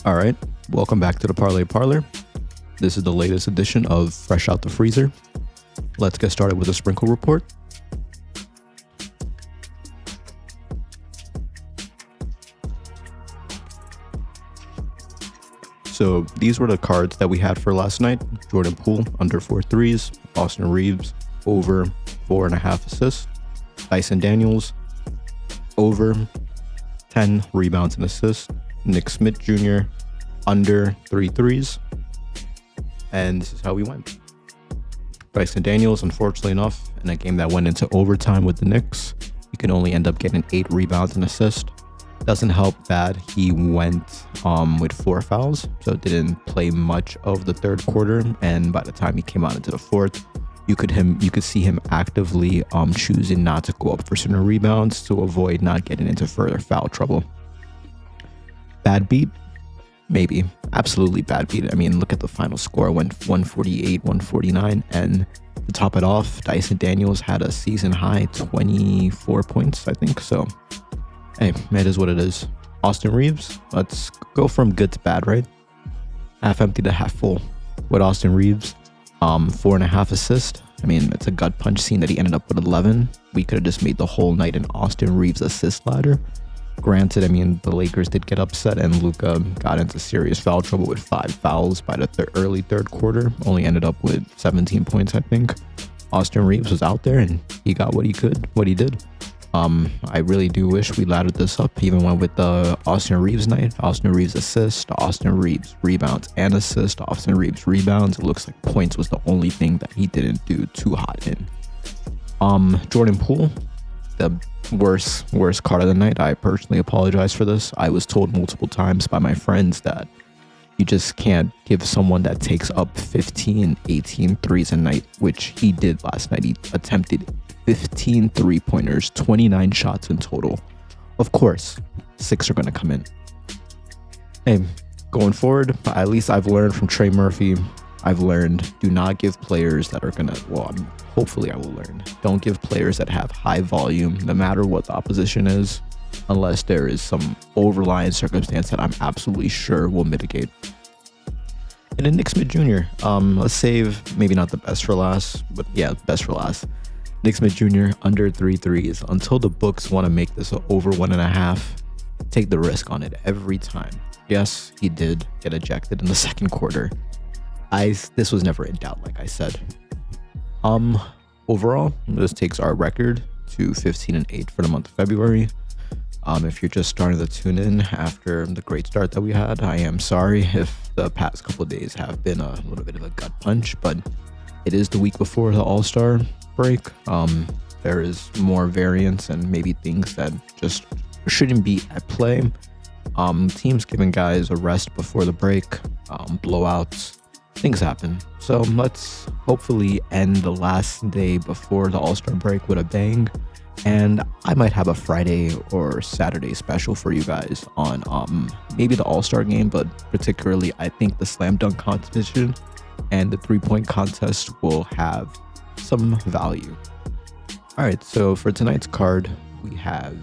All right, welcome back to the Parlay Parlor. This is the latest edition of Fresh Out the Freezer. Let's get started with a sprinkle report. So these were the cards that we had for last night. Jordan Poole, under 4 threes. Austin Reeves, over 4.5 assists. Dyson Daniels, over 10 rebounds and assists. Nick Smith Jr., under 3 threes. And this is how we went. Dyson Daniels, unfortunately enough, in a game that went into overtime with the Knicks, he could only end up getting 8 rebounds and assists. Doesn't help that he went with 4 fouls, so didn't play much of the third quarter. And by the time he came out into the fourth, you could see him actively choosing not to go up for certain rebounds to avoid not getting into further foul trouble. Bad beat? Maybe. Absolutely bad beat. I mean, look at the final score. Went 148, 149. And to top it off, Dyson Daniels had a season high 24 points, I think. So, hey, it is what it is. Austin Reeves, let's go from good to bad, right? Half empty to half full. With Austin Reeves, 4.5 assists. I mean, it's a gut punch scene that he ended up with 11. We could have just made the whole night an Austin Reeves assist ladder. Granted, I mean, the Lakers did get upset and Luka got into serious foul trouble with 5 fouls by the early third quarter. Only ended up with 17 points, I think. Austin Reeves was out there and he got what he did. I really do wish we laddered this up. Even went with the Austin Reeves night. Austin Reeves assist, Austin Reeves rebounds and assist, Austin Reeves rebounds. It looks like points was the only thing that he didn't do too hot in. Jordan Poole, the worst card of the night. I personally apologize for this. I was told multiple times by my friends that you just can't give someone that takes up 15, 18 threes a night, which he did last night. He attempted 15 3-pointers, 29 shots in total. Of course, 6 are going to come in. Hey, going forward, at least I've learned from Trey Murphy. I've learned, do not give players that are going to, hopefully I will learn. Don't give players that have high volume, no matter what the opposition is, unless there is some overlying circumstance that I'm absolutely sure will mitigate. And then Nick Smith Jr., let's save maybe not the best for last, but yeah, best for last. Nick Smith Jr., under 3 threes. Until the books want to make this over 1.5, take the risk on it every time. Yes, he did get ejected in the second quarter. This was never in doubt, like I said. Overall, this takes our record to 15-8 for the month of February. If you're just starting to tune in after the great start that we had, I am sorry if the past couple of days have been a little bit of a gut punch, but it is the week before the All-Star break. There is more variance and maybe things that just shouldn't be at play. Teams giving guys a rest before the break, blowouts, things happen. So let's hopefully end the last day before the All-Star break with a bang. And I might have a Friday or Saturday special for you guys on maybe the All-Star game, but particularly I think the slam dunk competition and the 3-point contest will have some value. All right, so for tonight's card, we have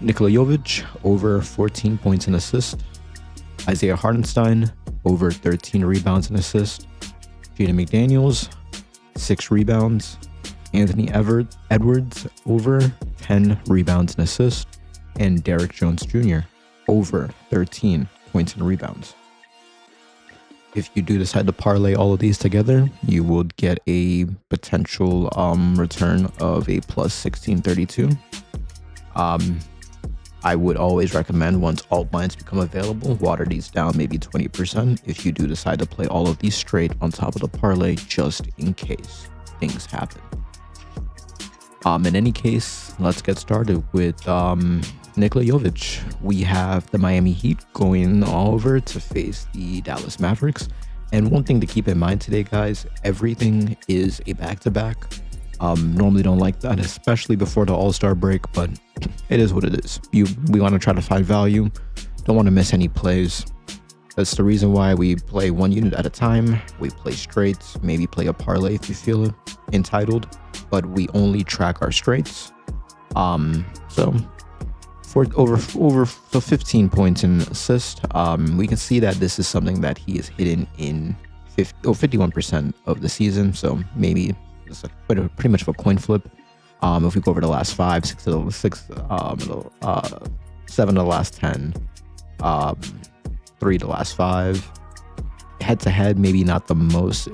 Nikola Jovic, over 14 points and assists. Isaiah Hartenstein, over 13 rebounds and assists. Jaden McDaniels, 6 rebounds. Anthony Edwards, over 10 rebounds and assists. And Derrick Jones Jr., over 13 points and rebounds. If you do decide to parlay all of these together, you would get a potential return of a plus 1632. I would always recommend, once alt lines become available, water these down maybe 20% if you do decide to play all of these straight on top of the parlay, just in case things happen. In any case, let's get started with Nikola Jovic. We have the Miami Heat going over to face the Dallas Mavericks. And one thing to keep in mind today, guys, everything is a back-to-back. Normally don't like that, especially before the All-Star break, but it is what it is. We want to try to find value. Don't want to miss any plays. That's the reason why we play one unit at a time. We play straights, maybe play a parlay if you feel entitled, but we only track our straights. So so 15 points in assist. We can see that this is something that he is hitting in 51% of the season. So maybe it's pretty much of a coin flip. If we go over the last 5, 6 of the 7 of the last 10, 3 of the last 5. Head to head, maybe not the most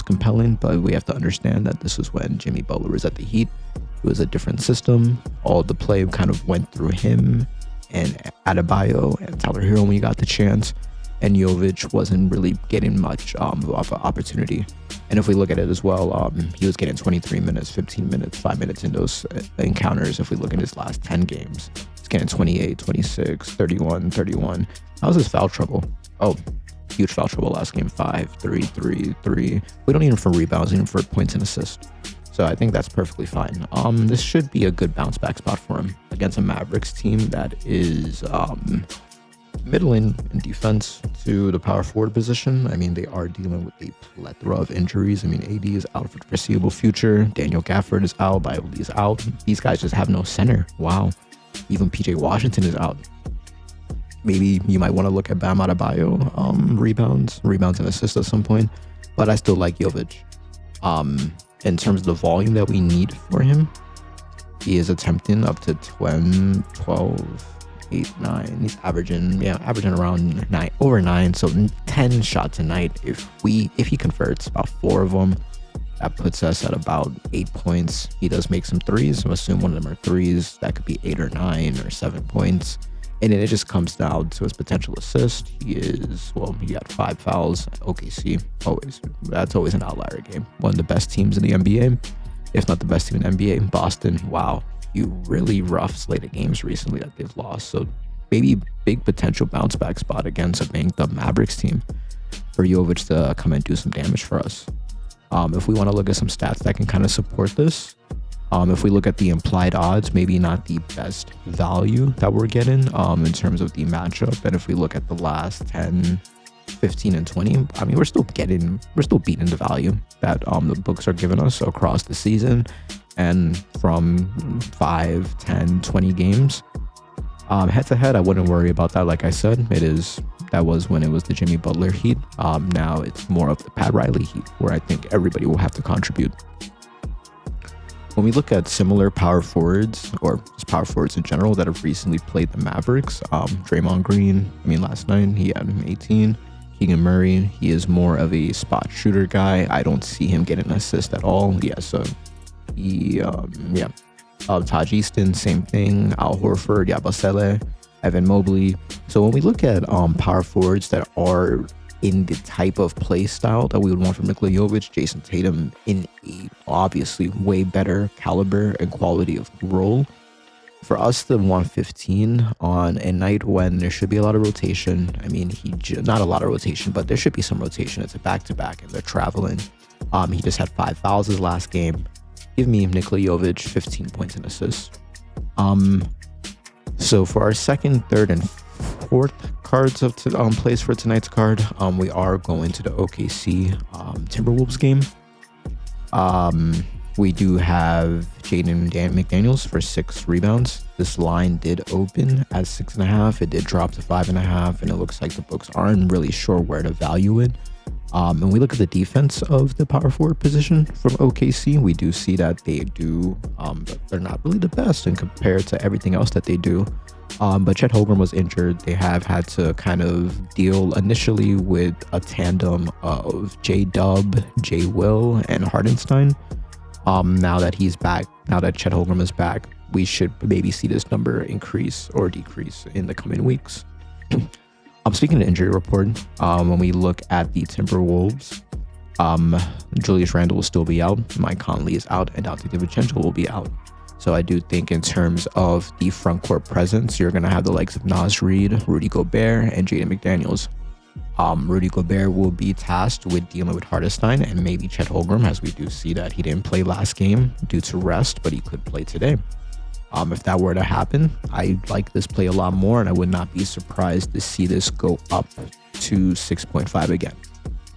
compelling, but we have to understand that this was when Jimmy Butler was at the Heat. It was a different system. All the play kind of went through him and Adebayo and Tyler Hero when you got the chance, and Jovic wasn't really getting much of an opportunity. And if we look at it as well, he was getting 23 minutes, 15 minutes, 5 minutes in those encounters. If we look at his last 10 games, he's getting 28, 26, 31, 31. That was his foul trouble. Oh, huge foul trouble last game. 5, 3, 3, 3. We don't need him for rebounds, we need him for points and assists. So I think that's perfectly fine. This should be a good bounce back spot for him against a Mavericks team that is middling in defense to the power forward position. I mean, they are dealing with a plethora of injuries. I mean, AD is out for the foreseeable future. Daniel Gafford is out. Lively is out. These guys just have no center. Wow. Even PJ Washington is out. Maybe you might want to look at Bam Adebayo, rebounds and assists at some point. But I still like Jovic. In terms of the volume that we need for him, he is attempting up to 12, 8, 9. He's averaging around 9, over 9. So 10 shots a night. If he converts about 4 of them, that puts us at about 8 points. He does make some threes. So assume one of them are threes. That could be 8 or 9 or 7 points. And then it just comes down to his potential assist. He got 5 fouls. OKC, always. That's always an outlier game. One of the best teams in the NBA, if not the best team in the NBA. Boston, wow. You really rough slate of games recently that they've lost. So maybe big potential bounce back spot against a banged up Mavericks team for Jovic to come and do some damage for us. If we want to look at some stats that can kind of support this, if we look at the implied odds, maybe not the best value that we're getting in terms of the matchup. And if we look at the last 10, 15, and 20, I mean, we're still beating the value that the books are giving us across the season and from 5, 10, 20 games. Head to head, I wouldn't worry about that. Like I said, that was when it was the Jimmy Butler Heat. Now it's more of the Pat Riley Heat, where I think everybody will have to contribute. When we look at similar power forwards, or just power forwards in general that have recently played the Mavericks, Draymond Green, last night he had 18. Keegan Murray, he is more of a spot shooter guy. I don't see him getting an assist at all. Taj Easton, same thing. Al Horford, Yabusele, Evan Mobley. So when we look at power forwards that are in the type of play style that we would want from Nikola Jovic, Jason Tatum in a obviously way better caliber and quality of role. For us to 115 on a night when there should be a lot of rotation, not a lot of rotation, but there should be some rotation. It's a back-to-back and they're traveling. He just had 5 fouls his last game. Give me Nikola Jovic 15 points and assists. So for our second, third, and fourth cards of plays for tonight's card, we are going to the OKC Timberwolves game. We do have Jaden McDaniels for 6 rebounds. This line did open at 6.5. It did drop to 5.5, and it looks like the books aren't really sure where to value it. And we look at the defense of the power forward position from OKC. We do see that they do, they're not really the best in compared to everything else that they do. But Chet Holmgren was injured. They have had to kind of deal initially with a tandem of J-Dub, J-Will, and Hardenstein. Now that he's back, now that Chet Holmgren is back, we should maybe see this number increase or decrease in the coming weeks. Speaking of injury report, when we look at the Timberwolves, Julius Randle will still be out, Mike Conley is out, and Dante DiVincenzo will be out. So I do think in terms of the front court presence, you're going to have the likes of Naz Reid, Rudy Gobert, and Jaden McDaniels. Rudy Gobert will be tasked with dealing with Hardenstein and maybe Chet Holmgren, as we do see that he didn't play last game due to rest, but he could play today. If that were to happen, I like this play a lot more, and I would not be surprised to see this go up to 6.5 again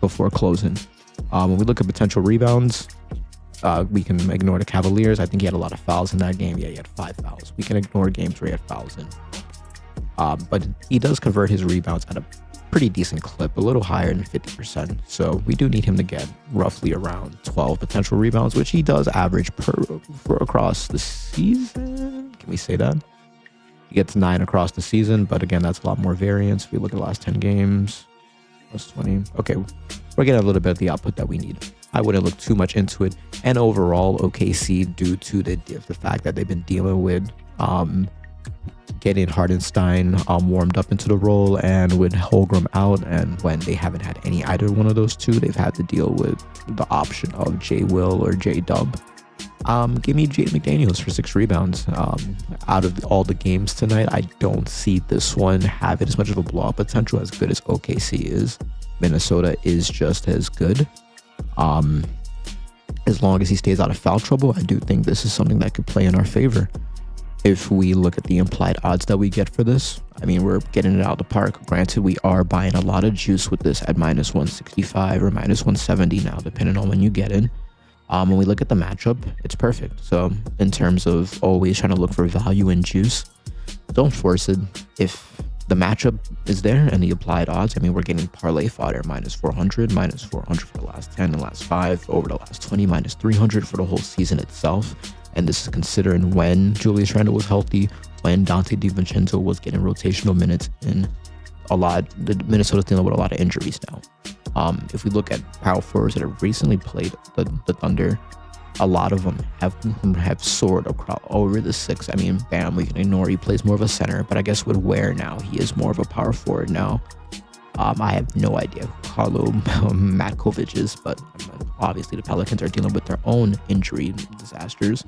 before closing. When we look at potential rebounds, We can ignore the Cavaliers. I think he had a lot of fouls in that game. Yeah, he had 5 fouls. We can ignore games where he had fouls in. But he does convert his rebounds at a pretty decent clip, a little higher than 50%. So we do need him to get roughly around 12 potential rebounds, which he does average across the season. Can we say that? He gets 9 across the season, but again, that's a lot more variance. If we look at the last 10 games, plus 20. Okay, we're getting a little bit of the output that we need. I wouldn't look too much into it. And overall, OKC, due to the fact that they've been dealing with getting Hardenstein warmed up into the role, and with Holmgren out, and when they haven't had either one of those two, they've had to deal with the option of J Will or J Dub. Give me Jaden McDaniels for 6 rebounds. Out of all the games tonight, I don't see this one having as much of a blowout potential as good as OKC is. Minnesota is just as good. As long as he stays out of foul trouble, I do think this is something that could play in our favor. If we look at the implied odds that we get for this, I mean, we're getting it out of the park. Granted, we are buying a lot of juice with this at minus 165 or minus 170 now, depending on when you get in. When we look at the matchup, it's perfect. So in terms of always trying to look for value and juice, don't force it. If the matchup is there and the applied odds, I mean, we're getting parlay fodder minus 400 for the last 10 and last 5, over the last 20, minus 300 for the whole season itself. And this is considering when Julius Randle was healthy, when Dante DiVincenzo was getting rotational minutes in the Minnesota's dealing with a lot of injuries now. If we look at power forwards that have recently played the Thunder, a lot of them have soared over the 6. I mean, Bam, we can ignore, he plays more of a center, but I guess with Ware now, he is more of a power forward now. I have no idea who Carlo Matkovic is, but obviously the Pelicans are dealing with their own injury disasters.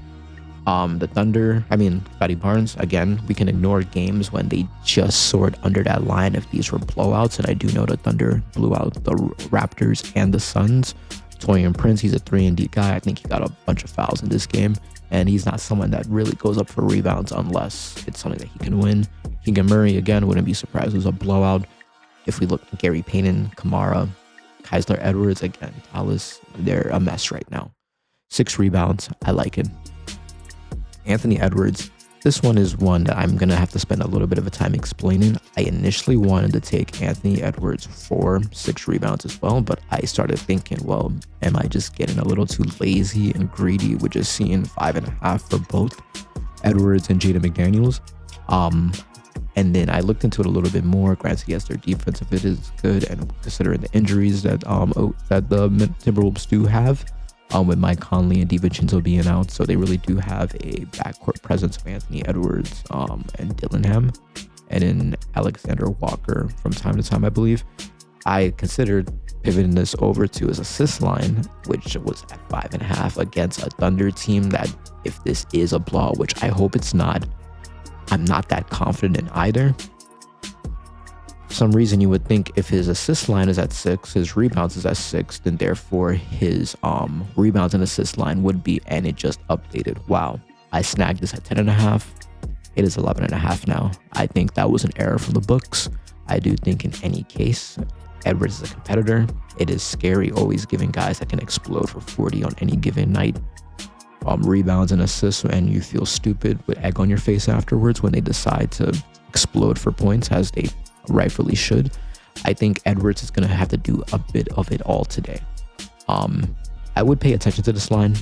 The Thunder, I mean, Scotty Barnes, again, we can ignore games when they just soared under that line if these were blowouts, and I do know the Thunder blew out the Raptors and the Suns. Taurean Prince, he's a 3-and-D guy. I think he got a bunch of fouls in this game, and he's not someone that really goes up for rebounds unless it's something that he can win. Keegan Murray, again, wouldn't be surprised it was a blowout. If we look at Gary Payton, Kamara, Kysler Edwards, again, Dallas, they're a mess right now. 6 rebounds, I like it. Anthony Edwards, this one is one that I'm going to have to spend a little bit of a time explaining. I initially wanted to take Anthony Edwards for 6 rebounds as well, but I started thinking, well, am I just getting a little too lazy and greedy with just seeing 5.5 for both Edwards and Jaden McDaniels? And then I looked into it a little bit more. Granted, yes, their defense of it is good, and considering the injuries that the Timberwolves do have, with Mike Conley and DiVincenzo being out, so they really do have a backcourt presence of Anthony Edwards and Dillingham, and then Alexander Walker from time to time, I believe. I considered pivoting this over to his assist line, which was at 5.5 against a Thunder team that, if this is a blowout, which I hope it's not, I'm not that confident in either. For some reason, you would think if his assist line is at 6, his rebounds is at 6, then therefore his rebounds and assist line would be, and it just updated. Wow, I snagged this at 10.5. It is 11.5 now. I think that was an error from the books. I do think in any case, Edwards is a competitor. It is scary always giving guys that can explode for 40 on any given night rebounds and assists, and you feel stupid with egg on your face afterwards when they decide to explode for points, as they rightfully should. I think Edwards is going to have to do a bit of it all today. I would pay attention to this line.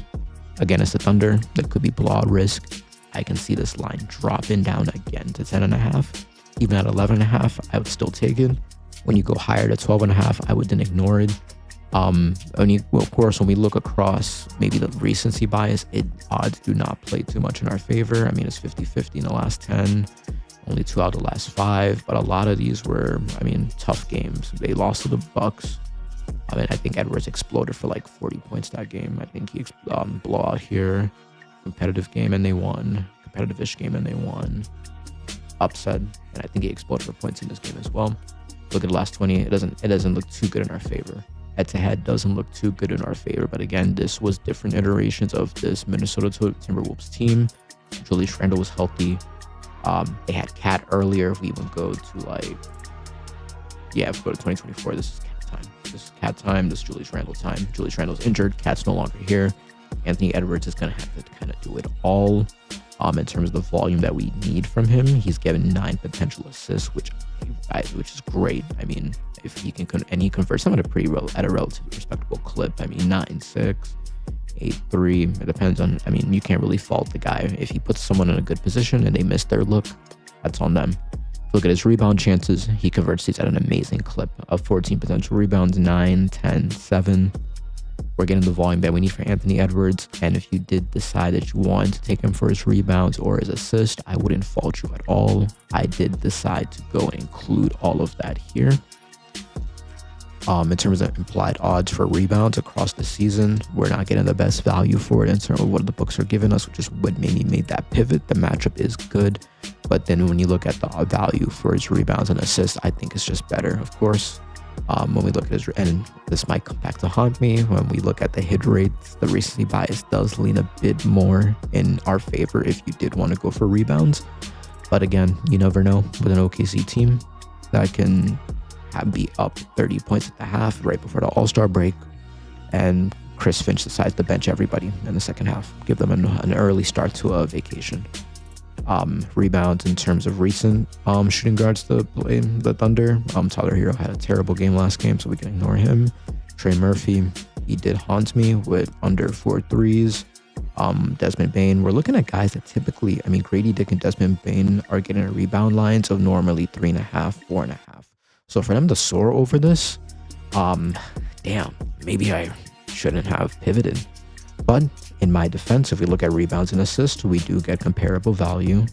Again, it's the Thunder. There could be blowout risk. I can see this line dropping down again to 10.5. Even at 11.5, I would still take it. When you go higher to 12.5, I would then ignore it. Of course, when we look across maybe the recency bias, odds do not play too much in our favor. I mean, it's 50-50 in the last 10, only 2 out of the last 5, but a lot of these were, tough games. They lost to the Bucks. I think Edwards exploded for like 40 points that game. I think he blowout here, competitive game, and they won. Competitive-ish game, and they won. Upset, and I think he exploded for points in this game as well. Look at the last 20. It doesn't look too good in our favor. Head-to-head doesn't look too good in our favor, but again, this was different iterations of this Minnesota Timberwolves team. Julius Randle was healthy. They had Cat earlier. If we even go to if we go to 2024, this is Cat time. This is Cat time. This is Julius Randle time. Julius Randle's injured. Cat's no longer here. Anthony Edwards is going to have to kind of do it all. In terms of the volume that we need from him, he's given 9 potential assists, which is great. I mean, if he can he converts them at a relatively respectable clip. I mean, 9-6, 8-3. It depends on. I mean, you can't really fault the guy if he puts someone in a good position and they miss their look. That's on them. Look at his rebound chances. He converts these at an amazing clip of 14 potential rebounds, 9, 10, 7. We're getting the volume that we need for Anthony Edwards. And if you did decide that you wanted to take him for his rebounds or his assist, I wouldn't fault you at all. I did decide to go and include all of that here. In terms of implied odds for rebounds across the season, we're not getting the best value for it in terms of what the books are giving us, which is what made that pivot. The matchup is good, but then when you look at the value for his rebounds and assists, I think it's just better, of course. When we look at his, and this might come back to haunt me, when we look at the hit rates, the recency bias does lean a bit more in our favor if you did want to go for rebounds. But again, you never know with an OKC team that can be up 30 points at the half right before the All-Star break, and Chris Finch decides to bench everybody in the second half, give them an early start to a vacation. Rebounds in terms of recent shooting guards to play the Thunder. Tyler Hero had a terrible game last game, so we can ignore him. Trey Murphy, he did haunt me with under 4 threes. Desmond Bane, we're looking at guys that typically, I mean, Grady Dick and Desmond Bane are getting rebound lines of normally 3.5, 4.5. So for them to soar over this, damn, maybe I shouldn't have pivoted. But in my defense, if we look at rebounds and assists, we do get comparable value.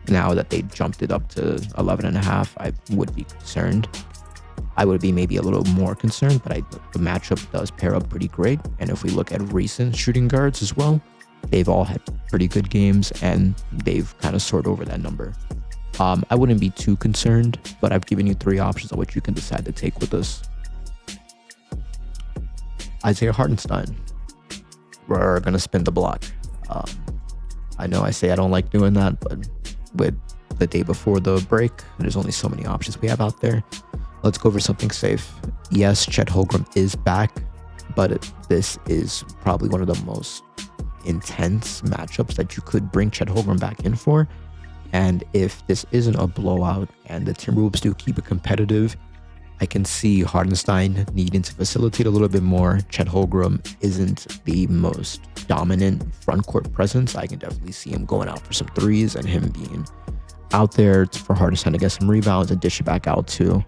Now that they jumped it up to 11.5, I would be concerned. I would be maybe a little more concerned, but the matchup does pair up pretty great. And if we look at recent shooting guards as well, they've all had pretty good games and they've kind of soared over that number. I wouldn't be too concerned, but I've given you 3 options on what you can decide to take with this. Isaiah Hartenstein. We're going to spin the block. I know I say I don't like doing that, but with the day before the break, there's only so many options we have out there. Let's go over something safe. Yes, Chet Holmgren is back, but this is probably one of the most intense matchups that you could bring Chet Holmgren back in for. And if this isn't a blowout and the Timberwolves do keep it competitive, I can see Hartenstein needing to facilitate a little bit more. Chet Holmgren isn't the most dominant front court presence. I can definitely see him going out for some threes and him being out there for Hartenstein to get some rebounds and dish it back out too.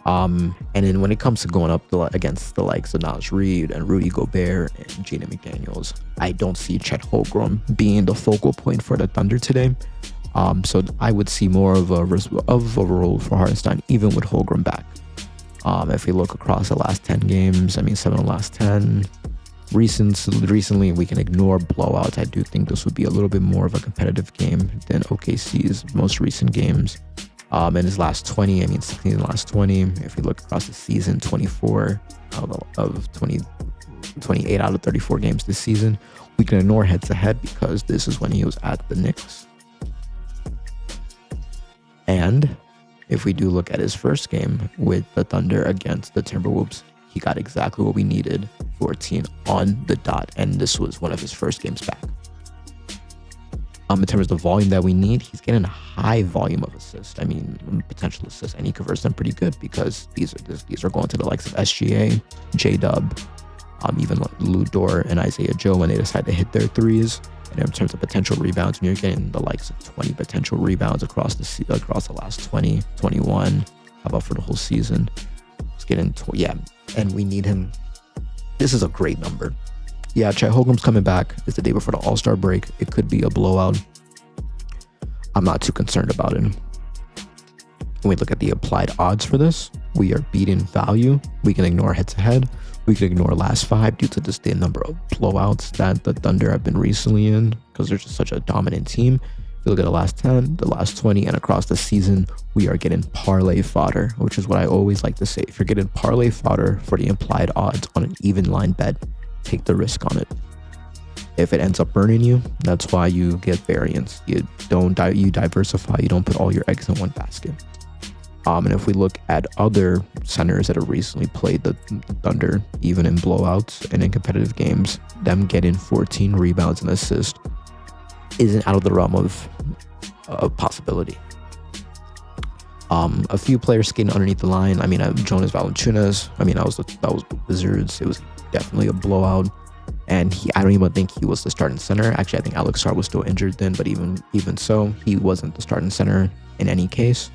And then when it comes to going up against the likes of Naz Reid and Rudy Gobert and Jaden McDaniels, I don't see Chet Holmgren being the focal point for the Thunder today. So I would see more of a role for Hartenstein, even with Holmgren back. If we look across the last 10 games, I mean, 7 of the last 10. Recently, we can ignore blowouts. I do think this would be a little bit more of a competitive game than OKC's most recent games. In his last 20, I mean, 16 in the last 20. If we look across the season, 24 of 28 out of 34 games this season. We can ignore head-to-head because this is when he was at the Knicks. And if we do look at his first game with the Thunder against the Timberwolves, he got exactly what we needed, 14 on the dot, and this was one of his first games back. In terms of the volume that we need, he's getting a high volume of assists. I mean, potential assists, and he converts them pretty good because these are going to the likes of SGA, J-Dub, even Lou Dort and Isaiah Joe when they decide to hit their threes. And in terms of potential rebounds, when you're getting the likes of 20 potential rebounds across the last 20, 21, how about for the whole season? He's getting, and we need him. This is a great number. Yeah, Chet Holmgren's coming back. It's the day before the All-Star break. It could be a blowout. I'm not too concerned about it. When we look at the applied odds for this, we are beating value. We can ignore head-to-head. We can ignore last 5 due to just the number of blowouts that the Thunder have been recently in because they're just such a dominant team. If you look at the last 10, the last 20, and across the season, we are getting parlay fodder, which is what I always like to say. If you're getting parlay fodder for the implied odds on an even line bet, take the risk on it. If it ends up burning you, that's why you get variance. You diversify. You don't put all your eggs in one basket. And if we look at other centers that have recently played the Thunder, even in blowouts and in competitive games, them getting 14 rebounds and assists isn't out of the realm of possibility. A few players skating underneath the line. I mean, Jonas Valanciunas. I mean, that was the Wizards. It was definitely a blowout. And I don't even think he was the starting center. Actually, I think Alex Sarr was still injured then, but even so, he wasn't the starting center in any case.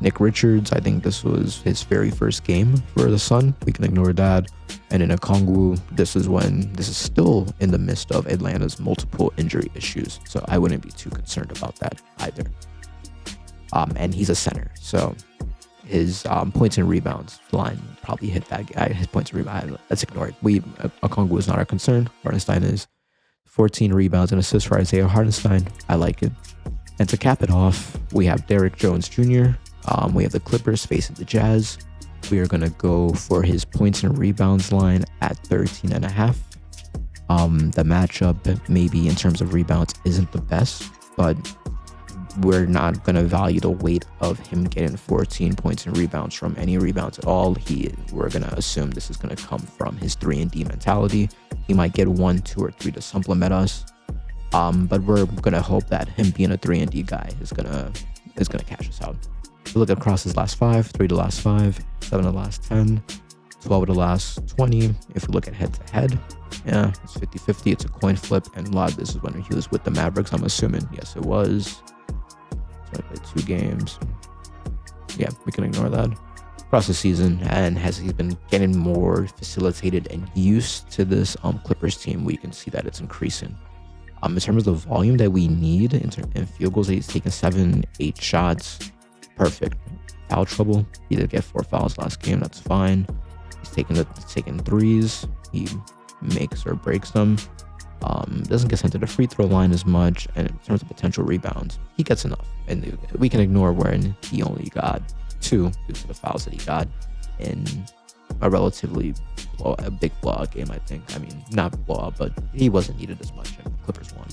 Nick Richards, I think this was his very first game for the Sun. We can ignore that. And in Okongwu, this is still in the midst of Atlanta's multiple injury issues. So I wouldn't be too concerned about that either. And he's a center, so his points and rebounds line probably hit that guy. His points and rebounds, let's ignore it. Okongwu is not our concern. Hartenstein is. 14 rebounds and assists for Isaiah Hartenstein. I like it. And to cap it off, we have Derrick Jones Jr. We have the Clippers facing the Jazz. We are going to go for his points and rebounds line at 13.5. The matchup, maybe in terms of rebounds, isn't the best, but we're not going to value the weight of him getting 14 points and rebounds from any rebounds at all. We're going to assume this is going to come from his 3-and-D mentality. He might get 1, 2, or 3 to supplement us. But we're going to hope that him being a 3-and-D guy is going to cash us out. If you look across his last 5, 3 to last 5, 7 to last 10, 12 to last 20. If we look at head-to-head, yeah, it's 50-50. It's a coin flip. And a lot of this is when he was with the Mavericks, I'm assuming. Yes, it was. So I played 2 games. Yeah, we can ignore that. Across the season, and as he's been getting more facilitated and used to this Clippers team, we can see that it's increasing. In terms of the volume that we need in field goals, he's taken 7, 8 shots. Perfect. Foul trouble. He did get 4 fouls last game. That's fine. He's taking threes. He makes or breaks them. Doesn't get sent to the free throw line as much. And in terms of potential rebounds, he gets enough. And we can ignore when he only got 2 due to the fouls that he got in a relatively a big blowout game, I think. I mean, not blowout, but he wasn't needed as much, and the Clippers won.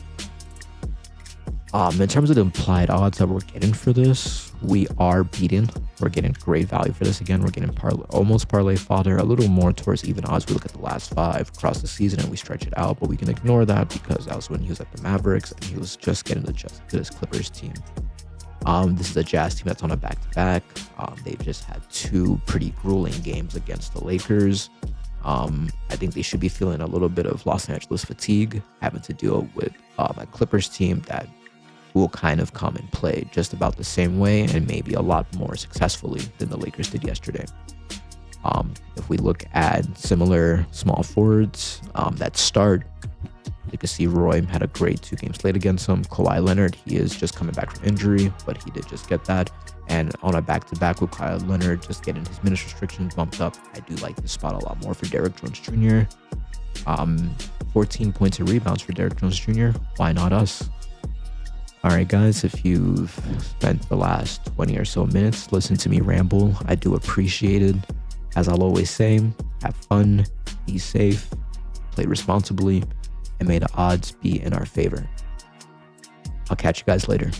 In terms of the implied odds that we're getting for this, we are beating. We're getting great value for this. Again, we're getting almost parlay fodder, a little more towards even odds. We look at the last 5 across the season and we stretch it out, but we can ignore that because that was when he was at the Mavericks and he was just getting adjusted to this Clippers team. This is a Jazz team that's on a back-to-back. They've just had 2 pretty grueling games against the Lakers. I think they should be feeling a little bit of Los Angeles fatigue, having to deal with a Clippers team that will kind of come and play just about the same way and maybe a lot more successfully than the Lakers did yesterday. If we look at similar small forwards that start, you can see Roy had a great 2-game slate against him. Kawhi Leonard, he is just coming back from injury, but he did just get that. And on a back-to-back with Kawhi Leonard just getting his minutes restrictions bumped up, I do like this spot a lot more for Derrick Jones Jr. 14 points and rebounds for Derrick Jones Jr. Why not us? All right, guys, if you've spent the last 20 or so minutes listening to me ramble, I do appreciate it. As I'll always say, have fun, be safe, play responsibly, and may the odds be in our favor. I'll catch you guys later.